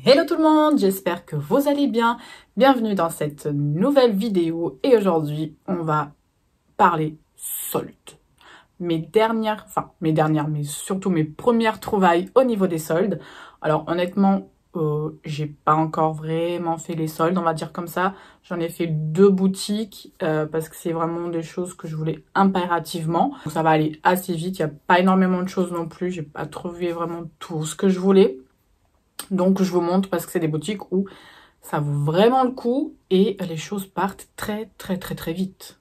Hello tout le monde, j'espère que vous allez bien. Bienvenue dans cette nouvelle vidéo et aujourd'hui on va parler soldes. Mais surtout mes premières trouvailles au niveau des soldes. Alors honnêtement, j'ai pas encore vraiment fait les soldes, on va dire comme ça. J'en ai fait 2 boutiques parce que c'est vraiment des choses que je voulais impérativement. Donc ça va aller assez vite, il n'y a pas énormément de choses non plus. J'ai pas trouvé vraiment tout ce que je voulais. Donc je vous montre parce que c'est des boutiques où ça vaut vraiment le coup et les choses partent très vite.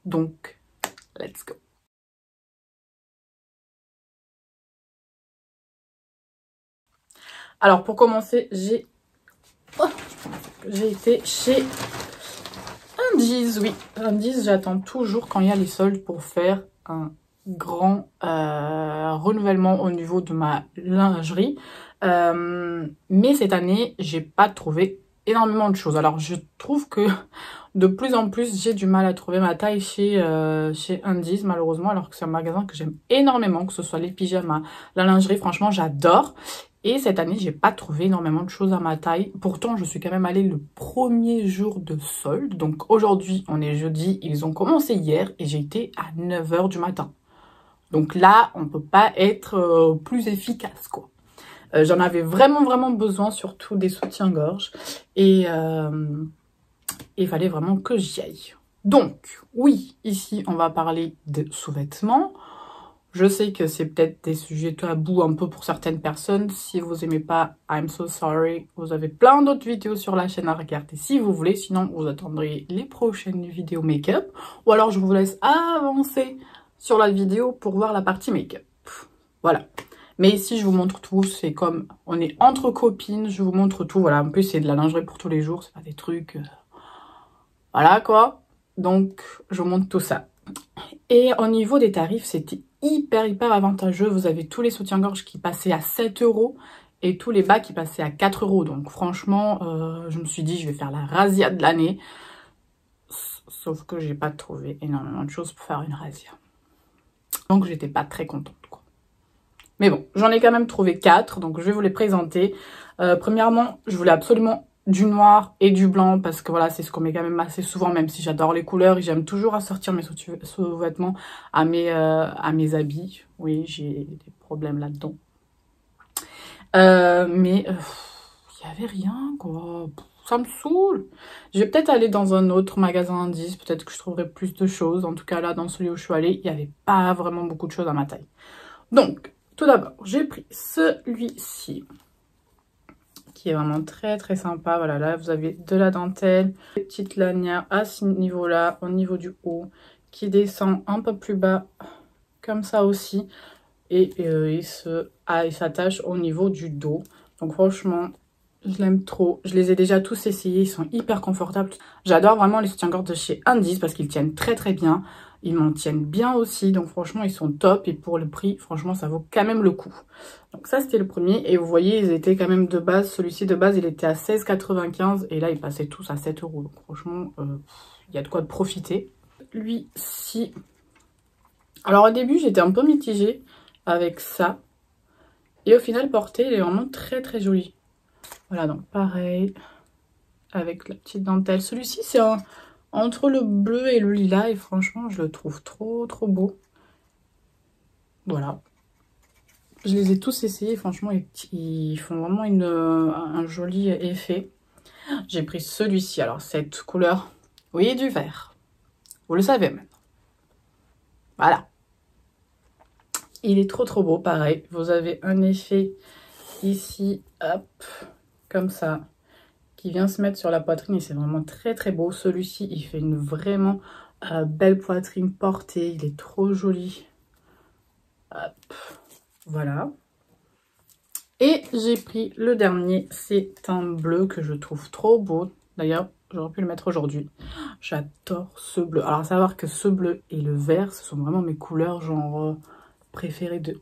Donc, let's go. Alors pour commencer, j'ai été chez Undies, oui. Undies, j'attends toujours quand il y a les soldes pour faire un grand renouvellement au niveau de ma lingerie. Mais cette année, j'ai pas trouvé énormément de choses. Alors je trouve que de plus en plus, j'ai du mal à trouver ma taille chez Undies, malheureusement, alors que c'est un magasin que j'aime énormément, que ce soit les pyjamas, la lingerie, franchement, j'adore. Et cette année, j'ai pas trouvé énormément de choses à ma taille. Pourtant, je suis quand même allée le premier jour de solde. Donc aujourd'hui, on est jeudi, ils ont commencé hier et j'ai été à 9 h du matin. Donc là, on peut pas être plus efficace, quoi. J'en avais vraiment besoin, surtout des soutiens-gorge. Et il fallait vraiment que j'y aille. Donc, oui, ici, on va parler de sous-vêtements. Je sais que c'est peut-être des sujets tabous un peu pour certaines personnes. Si vous aimez pas, I'm so sorry. Vous avez plein d'autres vidéos sur la chaîne à regarder si vous voulez. Sinon, vous attendrez les prochaines vidéos make-up. Ou alors, je vous laisse avancer sur la vidéo pour voir la partie make-up. Voilà. Mais ici, je vous montre tout. C'est comme, on est entre copines. Je vous montre tout. Voilà, en plus, c'est de la lingerie pour tous les jours. C'est pas des trucs... Voilà, quoi. Donc, je vous montre tout ça. Et au niveau des tarifs, c'était hyper avantageux. Vous avez tous les soutiens-gorge qui passaient à 7 € et tous les bas qui passaient à 4 €. Donc franchement, je me suis dit, je vais faire la razzia de l'année. Sauf que j'ai pas trouvé énormément de choses pour faire une razzia. Donc j'étais pas très contente, quoi. Mais bon, j'en ai quand même trouvé 4, donc je vais vous les présenter. Premièrement, je voulais absolument du noir et du blanc parce que voilà, c'est ce qu'on met quand même assez souvent, même si j'adore les couleurs et j'aime toujours assortir mes sous-vêtements à mes habits. Oui, j'ai des problèmes là-dedans. Mais il n'y avait rien, quoi. Ça me saoule. Je vais peut-être aller dans un autre magasin Indies, peut-être que je trouverai plus de choses. En tout cas, là, dans celui où je suis allée, il n'y avait pas vraiment beaucoup de choses à ma taille. Donc, tout d'abord, j'ai pris celui-ci, qui est vraiment très sympa. Voilà, là vous avez de la dentelle, des petites lanières à ce niveau-là, au niveau du haut, qui descend un peu plus bas, comme ça aussi. Et il s'attache au niveau du dos. Donc franchement, je l'aime trop. Je les ai déjà tous essayés, ils sont hyper confortables. J'adore vraiment les soutiens-gorge de chez Undies parce qu'ils tiennent très bien. Ils m'en tiennent bien aussi, donc franchement ils sont top et pour le prix, franchement ça vaut quand même le coup. Donc ça c'était le premier et vous voyez ils étaient quand même de base, celui-ci de base il était à 16,95 et là ils passaient tous à 7 €. Donc franchement il y a de quoi de profiter. Lui-ci, alors au début j'étais un peu mitigée avec ça et au final porté il est vraiment très joli. Voilà, donc pareil avec la petite dentelle. Celui-ci c'est un... entre le bleu et le lilas et franchement je le trouve trop beau. Voilà. Je les ai tous essayés, franchement ils font vraiment un joli effet. J'ai pris celui-ci, alors cette couleur, oui du vert. Vous le savez maintenant. Voilà. Il est trop beau, pareil. Vous avez un effet ici, hop, comme ça, qui vient se mettre sur la poitrine et c'est vraiment très beau. Celui-ci, il fait une vraiment belle poitrine portée. Il est trop joli. Hop, voilà. Et j'ai pris le dernier. C'est un bleu que je trouve trop beau. D'ailleurs, j'aurais pu le mettre aujourd'hui. J'adore ce bleu. Alors, à savoir que ce bleu et le vert, ce sont vraiment mes couleurs genre préférées de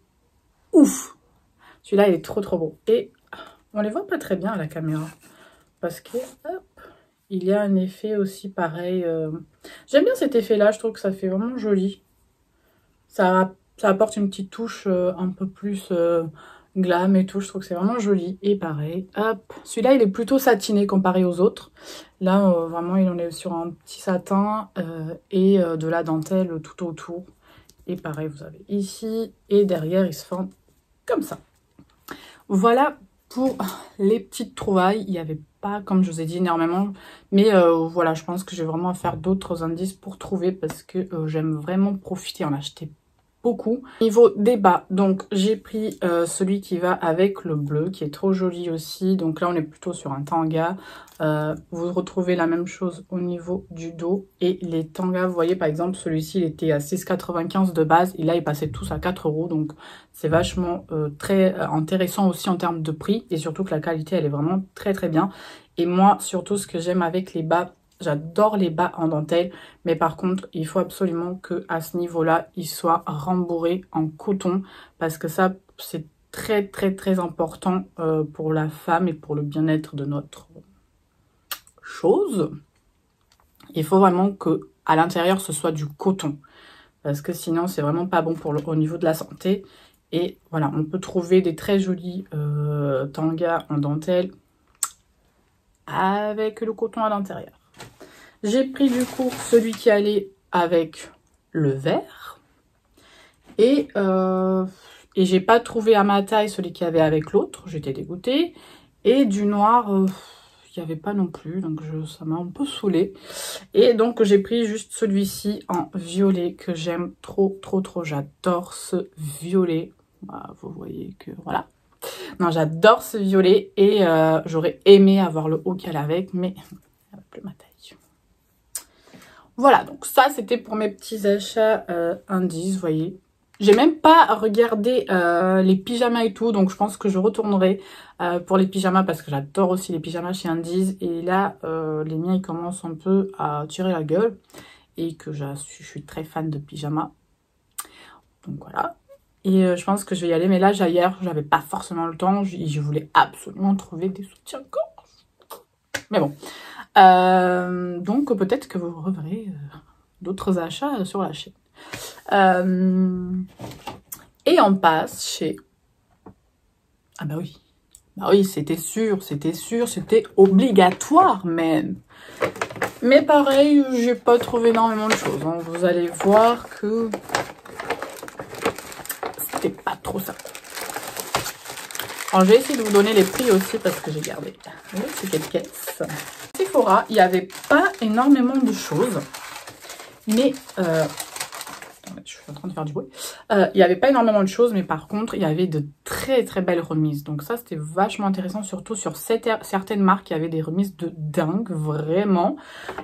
ouf. Celui-là, il est trop beau. Et on les voit pas très bien à la caméra. Parce que, hop, il y a un effet aussi pareil. J'aime bien cet effet-là, je trouve que ça fait vraiment joli. Ça apporte une petite touche un peu plus glam et tout. Je trouve que c'est vraiment joli. Et pareil, hop. Celui-là, il est plutôt satiné comparé aux autres. Là, vraiment, il en est sur un petit satin et de la dentelle tout autour. Et pareil, vous avez ici et derrière, il se forme comme ça. Voilà pour les petites trouvailles. Il n'y avait pas, comme je vous ai dit, énormément. Mais voilà, je pense que je vais vraiment faire d'autres indices pour trouver parce que j'aime vraiment profiter, en acheter beaucoup. Niveau des bas, donc j'ai pris celui qui va avec le bleu, qui est trop joli aussi. Donc là, on est plutôt sur un tanga. Vous retrouvez la même chose au niveau du dos. Et les tangas, vous voyez, par exemple, celui-ci, il était à 6,95 de base. Et là, ils passaient tous à 4 €. Donc, c'est vachement très intéressant aussi en termes de prix. Et surtout que la qualité, elle est vraiment très, très bien. Et moi, surtout, ce que j'aime avec les bas, j'adore les bas en dentelle, mais par contre, il faut absolument que à ce niveau-là, ils soient rembourrés en coton, parce que ça, c'est très, très, très important pour la femme et pour le bien-être de notre chose. Il faut vraiment que à l'intérieur, ce soit du coton, parce que sinon, c'est vraiment pas bon pour au niveau de la santé. Et voilà, on peut trouver des très jolis tangas en dentelle avec le coton à l'intérieur. J'ai pris du coup celui qui allait avec le vert. Et j'ai pas trouvé à ma taille celui qui avait avec l'autre. J'étais dégoûtée. Et du noir, il n'y avait pas non plus. Donc ça m'a un peu saoulée. Et donc j'ai pris juste celui-ci en violet que j'aime trop, trop, trop. J'adore ce violet. Bah, vous voyez que voilà. Non, j'adore ce violet. Et j'aurais aimé avoir le haut qu'elle avec. Mais elle n'a plus ma taille. Voilà, donc ça, c'était pour mes petits achats indices, vous voyez. J'ai même pas regardé les pyjamas et tout, donc je pense que je retournerai pour les pyjamas parce que j'adore aussi les pyjamas chez Indies. Et là, les miens, ils commencent un peu à tirer la gueule et que je suis très fan de pyjamas. Donc voilà. Et je pense que je vais y aller, mais là, hier, j'avais pas forcément le temps. Je voulais absolument trouver des soutiens-gorge. Mais bon. Donc peut-être que vous reverrez d'autres achats sur la chaîne. Et on passe chez... Ah bah oui. Bah oui, c'était sûr, c'était obligatoire même. Mais pareil, j'ai pas trouvé énormément de choses. Hein. Vous allez voir que c'était pas trop ça. Alors, je vais essayer de vous donner les prix aussi parce que j'ai gardé. Oui, c'est quelle caisse. Sephora, il n'y avait pas énormément de choses. Mais, je suis en train de faire du bruit. Il n'y avait pas énormément de choses, mais par contre, il y avait de très très belles remises. Donc ça, c'était vachement intéressant, surtout sur certaines marques, il y avait des remises de dingue, vraiment.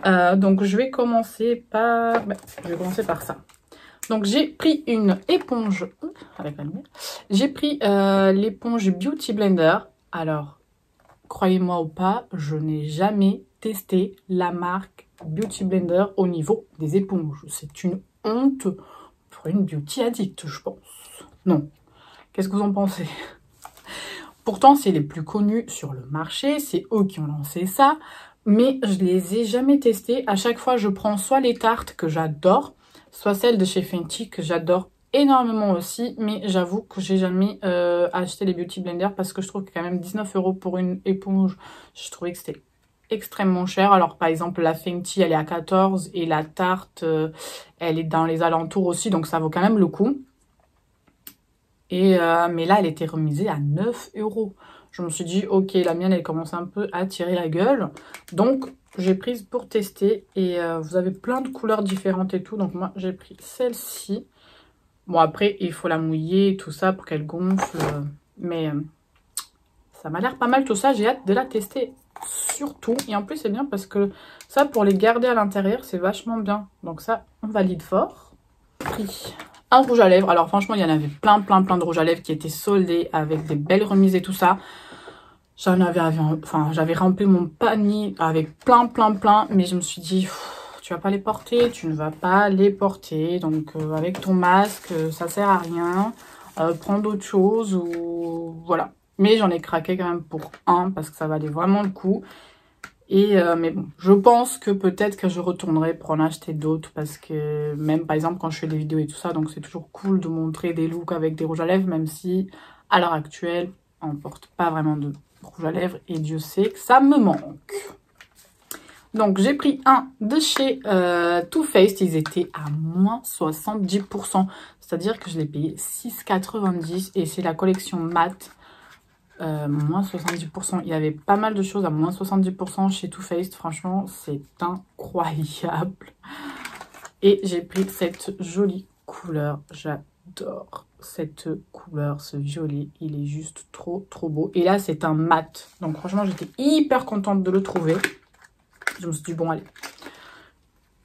Donc je vais commencer par ça. Donc j'ai pris une éponge avec la lumière. J'ai pris l'éponge Beauty Blender. Alors, croyez-moi ou pas, je n'ai jamais testé la marque Beauty Blender au niveau des éponges. C'est une honte pour une beauty addict, je pense. Non. Qu'est-ce que vous en pensez? Pourtant, c'est les plus connus sur le marché. C'est eux qui ont lancé ça. Mais je les ai jamais testés. À chaque fois, je prends soit les tartes que j'adore, soit celles de chez Fenty que j'adore énormément aussi. Mais j'avoue que j'ai jamais acheté les Beauty Blender parce que je trouve que quand même 19 € pour une éponge, je trouvais que c'était extrêmement cher. Alors par exemple la Fenty elle est à 14 et la Tarte elle est dans les alentours aussi, donc ça vaut quand même le coup. Et mais là elle était remisée à 9 €. Je me suis dit ok, la mienne elle commence un peu à tirer la gueule, donc j'ai prise pour tester. Et vous avez plein de couleurs différentes et tout, donc moi j'ai pris celle-ci. Bon après il faut la mouiller et tout ça pour qu'elle gonfle, mais ça m'a l'air pas mal tout ça, j'ai hâte de la tester. Surtout, et en plus c'est bien parce que ça pour les garder à l'intérieur c'est vachement bien, donc ça on valide fort. Pris un rouge à lèvres, alors franchement il y en avait plein de rouges à lèvres qui étaient soldés avec des belles remises et tout ça. J'avais rempli mon panier avec plein, mais je me suis dit tu vas pas les porter, tu ne vas pas les porter, donc avec ton masque ça sert à rien, prends d'autres choses ou voilà. Mais j'en ai craqué quand même pour un parce que ça valait vraiment le coup. Et mais bon, je pense que peut-être que je retournerai pour en acheter d'autres parce que même par exemple quand je fais des vidéos et tout ça, donc c'est toujours cool de montrer des looks avec des rouges à lèvres, même si À l'heure actuelle, on porte pas vraiment de rouge à lèvres et Dieu sait que ça me manque. Donc, j'ai pris un de chez Too Faced. Ils étaient à moins 70%. C'est-à-dire que je l'ai payé 6,90 et c'est la collection mat. Moins 70%. Il y avait pas mal de choses à moins 70% chez Too Faced. Franchement, c'est incroyable. Et j'ai pris cette jolie couleur. J'adore cette couleur, ce violet. Il est juste trop, trop beau. Et là, c'est un mat. Donc, franchement, j'étais hyper contente de le trouver. Je me suis dit, bon, allez,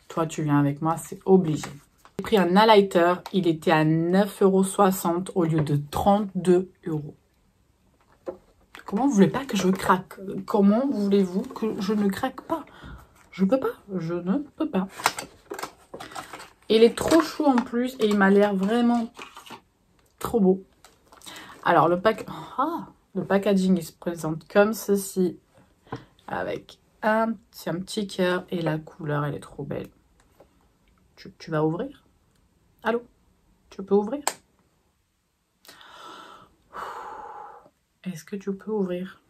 toi, tu viens avec moi, c'est obligé. J'ai pris un highlighter. Il était à 9,60 € au lieu de 32 €. Comment vous voulez pas que je craque? Comment voulez-vous que je ne craque pas? Je peux pas. Je ne peux pas. Il est trop chou en plus et il m'a l'air vraiment trop beau. Alors, le packaging, il se présente comme ceci. Avec un petit cœur et la couleur, elle est trop belle. Tu vas ouvrir? Allô? Tu peux ouvrir? Est-ce que tu peux ouvrir?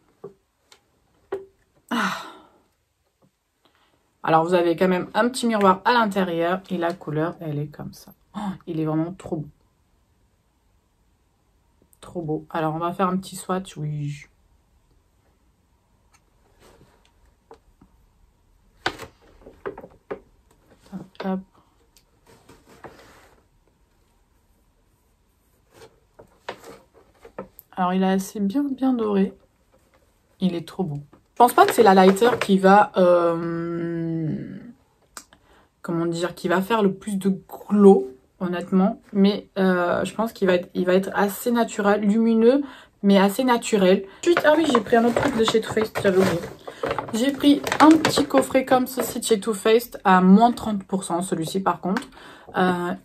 Alors, vous avez quand même un petit miroir à l'intérieur et la couleur, elle est comme ça. Oh, il est vraiment trop beau. Trop beau. Alors, on va faire un petit swatch, oui. Hop. Alors, il est assez bien doré. Il est trop beau. Je pense pas que c'est la lighter qui va... comment dire, qui va faire le plus de glow, honnêtement. Mais je pense qu'il va être assez naturel, lumineux, mais assez naturel. Ensuite, ah oui, j'ai pris un autre truc de chez Too Faced, j'avais oublié. J'ai pris un petit coffret comme ceci de chez Too Faced à moins 30%, celui-ci par contre.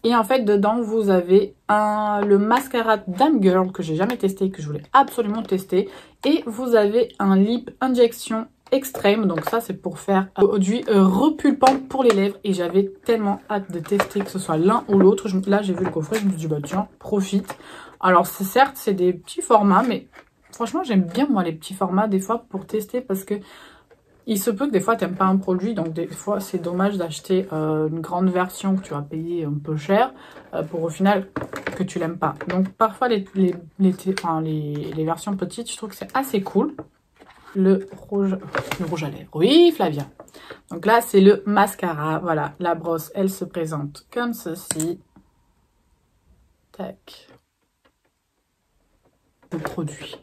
Et en fait, dedans, vous avez le mascara Damn Girl que j'ai jamais testé, que je voulais absolument tester. Et vous avez un lip injection extrême. Donc ça, c'est pour faire un produit repulpant pour les lèvres. Et j'avais tellement hâte de tester que ce soit l'un ou l'autre. Là, j'ai vu le coffret, je me suis dit, bah tiens, profite. Alors, certes, c'est des petits formats, mais franchement, j'aime bien, moi, les petits formats, des fois, pour tester, parce que il se peut que des fois, tu n'aimes pas un produit, donc des fois, c'est dommage d'acheter une grande version que tu vas payer un peu cher pour au final que tu l'aimes pas. Donc, parfois, les versions petites, je trouve que c'est assez cool. Le rouge à lèvres. Oui, Flavia. Donc là, c'est le mascara. Voilà, la brosse, elle se présente comme ceci. Tac. Le produit.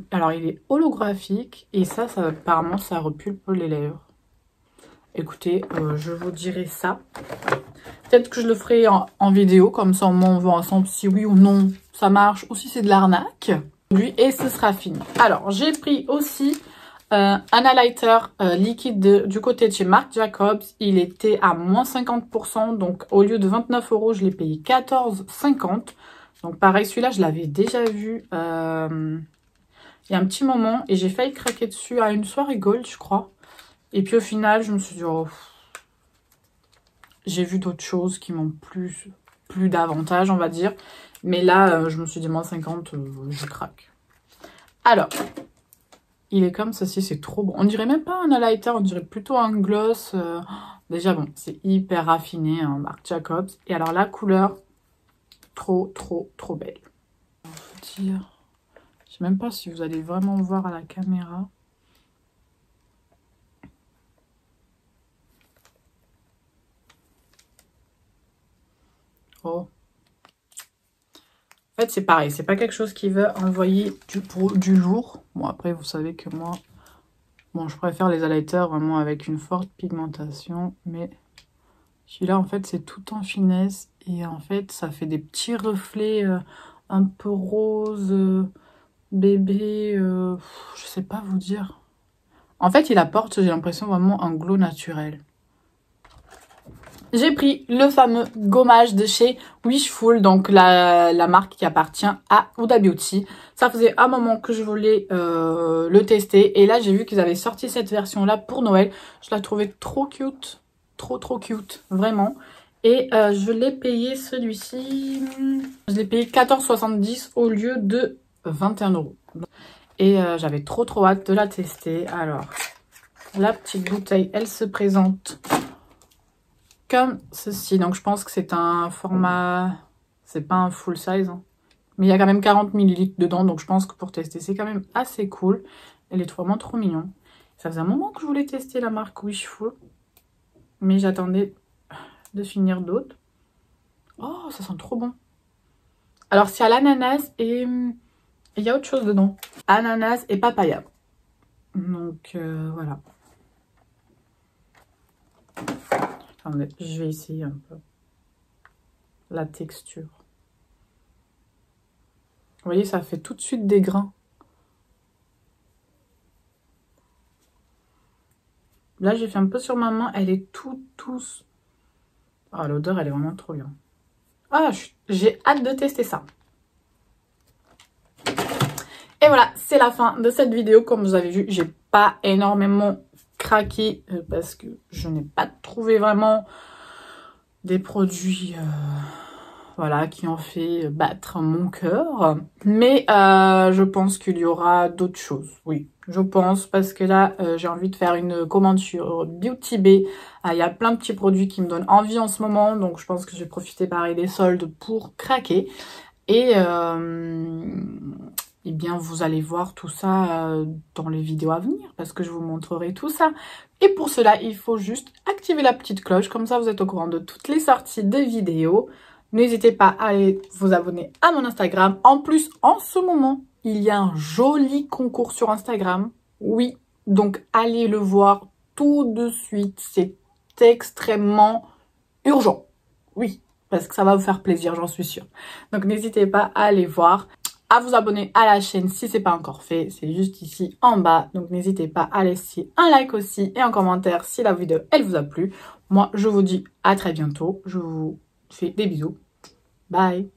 Alors, il est holographique et ça apparemment, ça repulpe les lèvres. Écoutez, je vous dirai ça. Peut-être que je le ferai en vidéo, comme ça, on voit ensemble si oui ou non ça marche ou si c'est de l'arnaque. Et ce sera fini. Alors, j'ai pris aussi un highlighter liquide du côté de chez Marc Jacobs. Il était à moins 50%, donc au lieu de 29 €, je l'ai payé 14,50 €. Donc pareil, celui-là, je l'avais déjà vu... il y a un petit moment et j'ai failli craquer dessus à une soirée gold, je crois. Et puis au final, je me suis dit, oh, j'ai vu d'autres choses qui m'ont plus d'avantages, on va dire. Mais là, je me suis dit, moins 50, je craque. Alors, il est comme ceci, c'est trop bon. On dirait même pas un highlighter, on dirait plutôt un gloss. Déjà, bon, c'est hyper raffiné, hein, Marc Jacobs. Et alors, la couleur, trop belle. On va dire... Je sais même pas si vous allez vraiment voir à la caméra. Oh. En fait, c'est pareil. C'est pas quelque chose qui va envoyer du lourd. Bon, après, vous savez que moi... Bon, je préfère les highlighters vraiment avec une forte pigmentation. Mais celui-là, en fait, c'est tout en finesse. Et en fait, ça fait des petits reflets un peu rose... bébé, je sais pas vous dire. En fait, il apporte, j'ai l'impression, vraiment un glow naturel. J'ai pris le fameux gommage de chez Wishful, donc la marque qui appartient à Huda Beauty. Ça faisait un moment que je voulais le tester. Et là, j'ai vu qu'ils avaient sorti cette version-là pour Noël. Je la trouvais trop cute. Trop cute, vraiment. Et je l'ai payé celui-ci, je l'ai payé 14,70 € au lieu de 21 €. Et j'avais trop hâte de la tester. Alors, la petite bouteille, elle se présente comme ceci. Donc je pense que c'est un format, c'est pas un full size, hein. Mais il y a quand même 40 ml dedans, donc je pense que pour tester, c'est quand même assez cool. Elle est vraiment trop mignon. Ça faisait un moment que je voulais tester la marque Wishful, mais j'attendais de finir d'autres. Oh, ça sent trop bon. Alors, c'est à l'ananas et il y a autre chose dedans. Ananas et papaya. Donc, voilà. Attendez, je vais essayer un peu la texture. Vous voyez, ça fait tout de suite des grains. Là, j'ai fait un peu sur ma main. Elle est tous. Ah, l'odeur, elle est vraiment trop bien. Ah, j'ai hâte de tester ça. Et voilà, c'est la fin de cette vidéo. Comme vous avez vu, j'ai pas énormément craqué parce que je n'ai pas trouvé vraiment des produits voilà, qui ont fait battre mon cœur. Mais je pense qu'il y aura d'autres choses. Oui, je pense, parce que là, j'ai envie de faire une commande sur Beauty Bay. Il y a plein de petits produits qui me donnent envie en ce moment. Donc, je pense que je vais profiter pareil des soldes pour craquer. Et eh bien, vous allez voir tout ça dans les vidéos à venir, parce que je vous montrerai tout ça. Et pour cela, il faut juste activer la petite cloche. Comme ça, vous êtes au courant de toutes les sorties de vidéos. N'hésitez pas à aller vous abonner à mon Instagram. En plus, en ce moment, il y a un joli concours sur Instagram. Oui, donc allez le voir tout de suite. C'est extrêmement urgent. Oui, parce que ça va vous faire plaisir, j'en suis sûre. Donc n'hésitez pas à aller voir, à vous abonner à la chaîne si ce n'est pas encore fait. C'est juste ici en bas. Donc n'hésitez pas à laisser un like aussi et un commentaire si la vidéo elle vous a plu. Moi, je vous dis à très bientôt. Je vous fais des bisous. Bye.